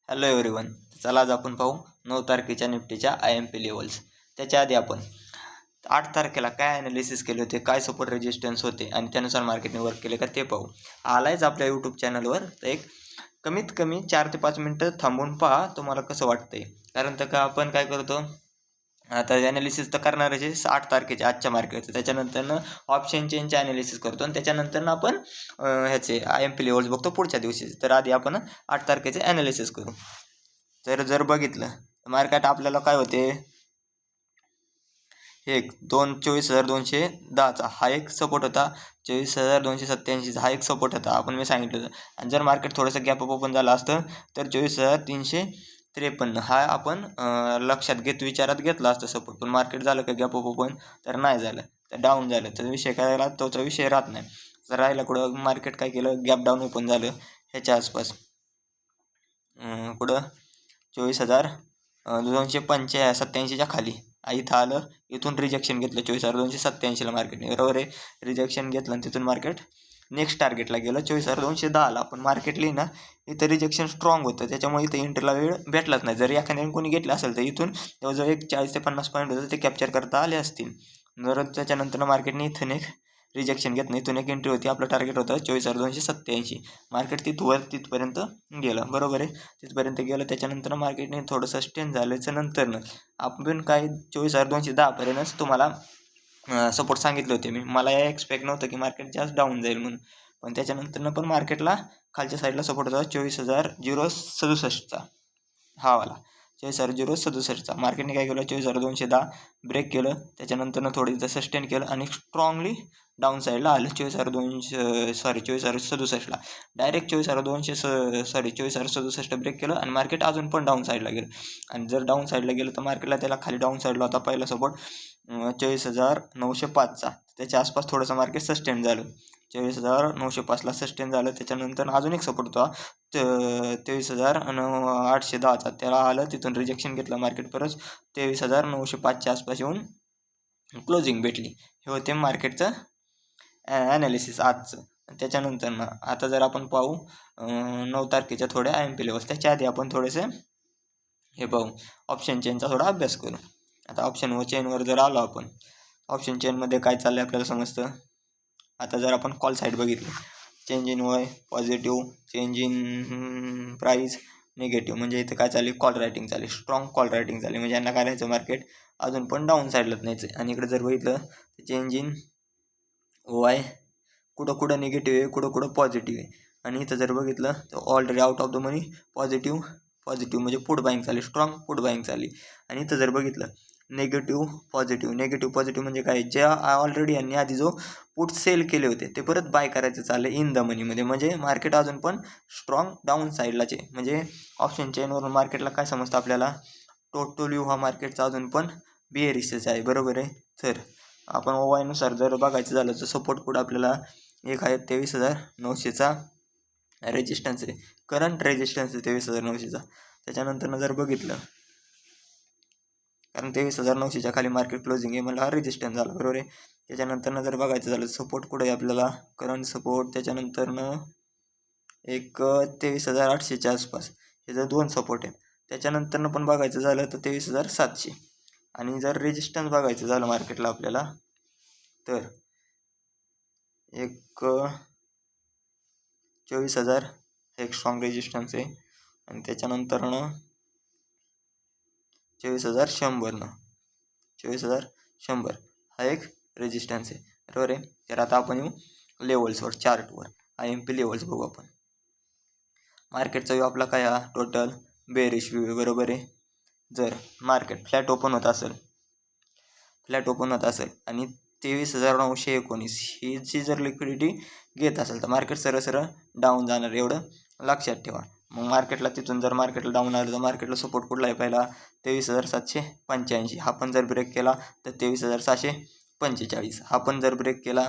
Hello everyone. चला आज आपण पाहू 9 तारखेच्या निफ्टीच्या IMP लेवल्स. त्याच्या आधी आपण 8 तारखेला काय ॲनालिसिस केले होते, काय सपोर्ट रेजिस्टन्स होते आणि त्यानुसार मार्केटने वर्क केले का ते पाहू. आलायच आपल्या यूट्यूब चॅनलवर, तर एक कमीत कमी 4 ते 5 मिनटं थांबून पहा तुम्हाला कसं वाटतंय. कारण तर का आपण काय करतो, आता ॲनालिसिस तर करणारच आहे 8 तारखेच्या आजच्या मार्केटचं. त्याच्यानंतरनं ऑप्शन चेनचे ॲनालिसिस करतो आणि त्याच्यानंतरनं आपण ह्याचे IMP लेवल्स बघतो पुढच्या दिवशी. तर आधी आपण 8 तारखेचे ॲनालिसिस करू. तर जर बघितलं मार्केट आपल्याला काय होते, एक 24,210चा हा एक सपोर्ट होता, 24,287चा हा एक सपोर्ट होता, आपण मी सांगितलं होतं. आणि जर मार्केट थोडंसं गॅप अप ओपन झालं असतं तर 24,353 हा आपण लक्षात विचारात घेतला असतं सपोर्ट. पण मार्केट झालं का गॅप अप ओपन, तर नाही झालं, तर डाऊन झालं. तर विषय काय झाला, तोचा विषय राहत नाही. तर राहिला कुठं मार्केट काय केलं, गॅप डाऊन ओपन झालं ह्याच्या आसपास, कुठं 24,287च्या खाली इथं आलं. इथून रिजेक्शन घेतलं 24,287ला मार्केटने, बरोबर आहे. रिजेक्शन घेतलं आणि तिथून मार्केट नेक्स्ट टार्गेटला गेलं 24,210ला. पण मार्केटली ना इथं रिजेक्शन स्ट्रॉंग होतं, त्याच्यामुळे इथं एंट्रीला वेळ भेटलाच नाही. जर एखाद्याने कोणी घेतलं असेल तर इथून जवळजवळ एक 40 ते 50 पॉईंट होतं, ते कॅप्चर करता आले असतील. जर त्याच्यानंतर मार्केटने इथून एक रिजेक्शन घेत नाही, इथून एक एंट्री होती. आपलं टार्गेट होतं 24,287. मार्केट तिथपर्यंत गेलं, बरोबर आहे. तिथपर्यंत गेलं. त्याच्यानंतर मार्केटने थोडं सस्टेन झाल्याच्या नंतरनं आपण काय 24,210पर्यंतच तुम्हाला सपोर्ट सांगितले होते मी. मला एक्सपेक्ट नव्हतं की मार्केट जास्त डाऊन जाईल म्हणून. पण त्याच्यानंतरनं पण मार्केटला खालच्या साईडला सपोर्ट होता 24,067चा, हा वाला 24,067चा. मार्केटने काय केलं, 24,210 ब्रेक केलं. त्याच्यानंतरनं थोडं इथं सस्टेन केलं आणि स्ट्रॉंगली डाऊन साईडला आलं 24,267ला. डायरेक्ट 24,267 ब्रेक केलं आणि मार्केट अजून पण डाऊन साईडला गेलं. आणि जर डाऊन साईडला गेलं तर मार्केटला त्याला खाली डाऊन साईडला होता पहिला सपोर्ट 24,905चा. त्याच्या आसपास थोडंसं मार्केट सस्टेन झालं, 24,905ला सस्टेन झालं. त्याच्यानंतर अजून एक सपोर्ट होता 23,810चा, त्याला आलं. तिथून रिजेक्शन घेतलं मार्केट, परत 23,905च्या आसपास येऊन क्लोजिंग भेटली. हे होते मार्केटचं ॲनालिसिस आजचं. त्याच्यानंतर ना आता जर आपण पाहू 9 तारखेच्या थोड्या IMP लेवल्स. त्याच्या आधी आपण थोडेसे हे पाहू, ऑप्शन चेनचा थोडा अभ्यास करू. आता ऑप्शन चेनवर जर आलो आपण, ऑप्शन चेनमध्ये काय चाललं आहे आपल्याला समजतं. आता जर आपण कॉल साईड बघितली, change in Y positive, change in price negative, म्हणजे इथं काय चालली, कॉल रायटिंग चालली, स्ट्रॉंग कॉल रायटिंग चालली. म्हणजे यांना काय राहायचं, मार्केट अजून पण डाऊन साईडलाच न्यायचं. आणि इकडे जर बघितलं तर चेंज इन वाय कुठं निगेटिव्ह आहे, कुठं पॉझिटिव्ह आहे. आणि इथं जर बघितलं तर already out of the money positive म्हणजे पुट बाईंग चालली, स्ट्रॉंग पुट बाईंग चालली. आणि इथं जर बघितलं निगेटिव्ह पॉझिटिव्ह म्हणजे काय, ज्या ऑलरेडी यांनी आधी जो पुट सेल केले होते ते परत बाय करायचं चाललं इन द मनीमध्ये. म्हणजे मार्केट अजून पण स्ट्रॉंग डाऊन साईडलाचे. म्हणजे ऑप्शन चेनवरून मार्केटला काय समजतं आपल्याला, टोटल व्यू हा मार्केटचा अजून पण बिअरिशच आहे, बरोबर आहे. तर आपण ओवायनुसार जर बघायचं झालं तर सपोर्ट पुढं आपल्याला एक आहे 23,900चा रेजिस्टन्स आहे, करंट रेजिस्टन्स आहे 23,900चा. त्याच्यानंतर जर बघितलं, कारण 23,900च्या खाली मार्केट क्लोजिंग आहे मला हा रेजिस्टन्स झाला, बरोबर आहे. त्याच्यानंतर जर बघायचं झालं सपोर्ट कुठे आहे आपल्याला, करंट सपोर्ट. त्याच्यानंतरनं एक 23,800च्या आसपास हे जर 2 सपोर्ट आहेत. त्याच्यानंतरनं पण बघायचं झालं तर 23,700. आणि जर रेजिस्टन्स बघायचं झालं मार्केटला आपल्याला तर एक 24,000 एक स्ट्रॉंग रेजिस्टन्स आहे. आणि त्याच्यानंतरनं 24,100 हा एक रेजिस्टन्स आहे, बरोबर आहे. तर आता आपण येऊ लेवल्सवर, चार्टवर IMP लेवल्स बघू आपण. मार्केटचा व्यू आपला काय हा, टोटल बेरिश व्यू आहे, बरोबर आहे. जर मार्केट फ्लॅट ओपन होत असेल आणि 23,919 ही जी जर लिक्विडिटी घेत असेल तर मार्केट सरळ डाऊन जाणार, एवढं लक्षात ठेवा. मग मार्केटला तिथून जर मार्केटला डाऊन आलं तर मार्केटला सपोर्ट कुठला आहे पहिला, 23,785. हा पण जर ब्रेक केला तर 23,645. हा पण जर ब्रेक केला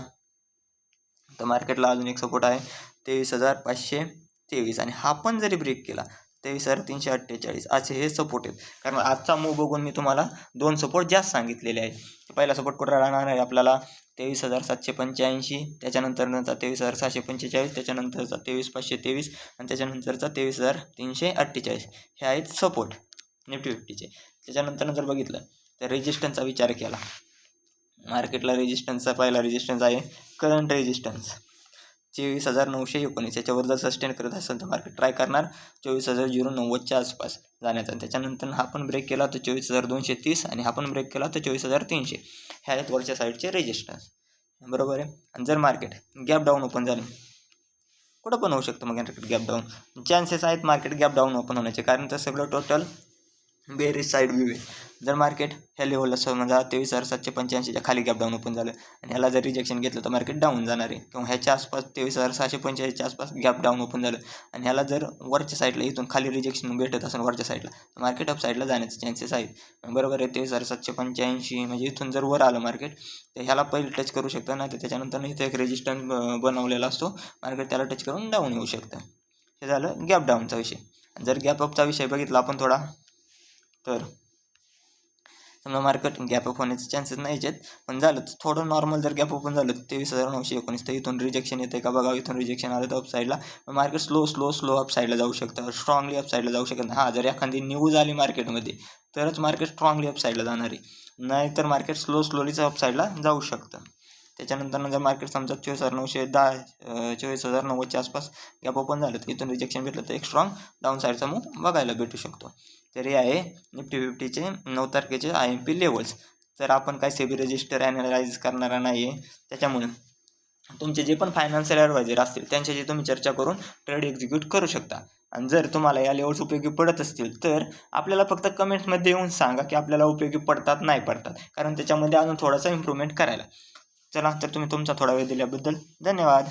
तर मार्केटला अजून एक सपोर्ट आहे 23,523. आणि हा पण जरी ब्रेक केला 23,348 असे हे सपोर्ट आहेत. कारण आजचा मूव बघून मी तुम्हाला 2 सपोर्ट जास्त सांगितलेले आहेत. पहिला सपोर्ट कुठं राहणार आहे आपल्याला 23,785, त्याच्यानंतरचा 23,645, त्याच्यानंतरचा 23,523 आणि त्याच्यानंतरचा 23,348 हे आहेत सपोर्ट निफ्टी 50चे. त्याच्यानंतर जर बघितलं तर रेजिस्टन्सचा विचार केला, मार्केटला रेजिस्टन्सचा पहिला रेजिस्टन्स आहे करंट रेजिस्टन्स 24,919. याच्यावर जर सस्टेन करत असेल तर मार्केट ट्राय करणार 24,090च्या आसपास जाण्याचा. त्याच्यानंतर हा पण ब्रेक केला तर 24,230 आणि हा पण ब्रेक केला तर 24,300. ह्या आहेत वरच्या साईडचे रेजिस्टन्स, बरोबर आहे. आणि जर मार्केट गॅप डाऊन ओपन झालं, कुठं पण होऊ शकतं मग मार्केट गॅप डाऊन, चान्सेस आहेत मार्केट गॅप डाऊन ओपन होण्याचे, कारण तर सगळं टोटल बेरिश साईड व्ह्यू आहे. जर मार्केट ह्या लेवलला समजा 23,785च्या खाली गॅप डाऊन ओपन झालं आणि ह्याला जर रिजेक्शन घेतलं तर मार्केट डाऊन जाणार आहे, किंवा ह्याच्या आसपास 23,685च्या आसपास गॅप डाऊन ओपन झालं आणि ह्याला जर वरच्या साईडला इथून खाली रिजेक्शन भेटत असेल वरच्या साईडला तर मार्केट अप साईडला जाण्याचे चान्सेस आहेत, बरोबर आहे. 23,785 म्हणजे इथून जर वर आलं मार्केट तर ह्याला पहिले टच करू शकतं, नाही तर त्याच्यानंतर इथं एक रेजिस्टन्स बनवलेला असतो, मार्केट त्याला टच करून डाऊन येऊ शकतं. हे झालं गॅप डाऊनचा विषय. जर गॅप अपचा विषय बघितला आपण थोडा, तर समजा मार्केट गॅप अप होण्याचे चान्सेस नाहीच आहेत, पण झालं थोडं नॉर्मल जर गॅप ओपन झालं 23,919 तर इथून रिजेक्शन येतं का बघा. इथून रिजेक्शन आलं तर अप साईडला मार्केट स्लो अप साईडला जाऊ शकतं, स्ट्रॉंगली अप साईडला जाऊ शकत नाही. जर एखादी न्यूज आली मार्केटमध्ये तरच मार्केट स्ट्रॉंगली अप साईडला जाणार आहे, नाहीतर मार्केट स्लोलीच अप साईडला जाऊ शकतं. त्याच्यानंतर जर मार्केट समजा 24,990च्या आसपास गॅप ओपन झालं तर इथून रिजेक्शन भेटलं तर एक स्ट्रॉंग डाऊन साईडचा मूव बघायला भेटू शकतो. तर हे आहे निफ्टी 50चे 9 तारखेचे IMP लेवल्स. तर आपण काय सेबी रजिस्टर ॲनालाइज करणारा नाही आहे, त्याच्यामुळे तुमचे जे पण फायनान्शियल ॲडवायझर असतील त्यांच्याशी तुम्ही चर्चा करून ट्रेड एक्झिक्यूट करू शकता. आणि जर तुम्हाला या लेवल्स उपयोगी पडत असतील तर आपल्याला फक्त कमेंट्समध्ये येऊन सांगा की आपल्याला उपयोगी पडतात नाही पडतात, कारण त्याच्यामध्ये अजून थोडासा इम्प्रूव्हमेंट करायला. चला, तर तुम्ही तुमचा थोडा वेळ दिल्याबद्दल धन्यवाद.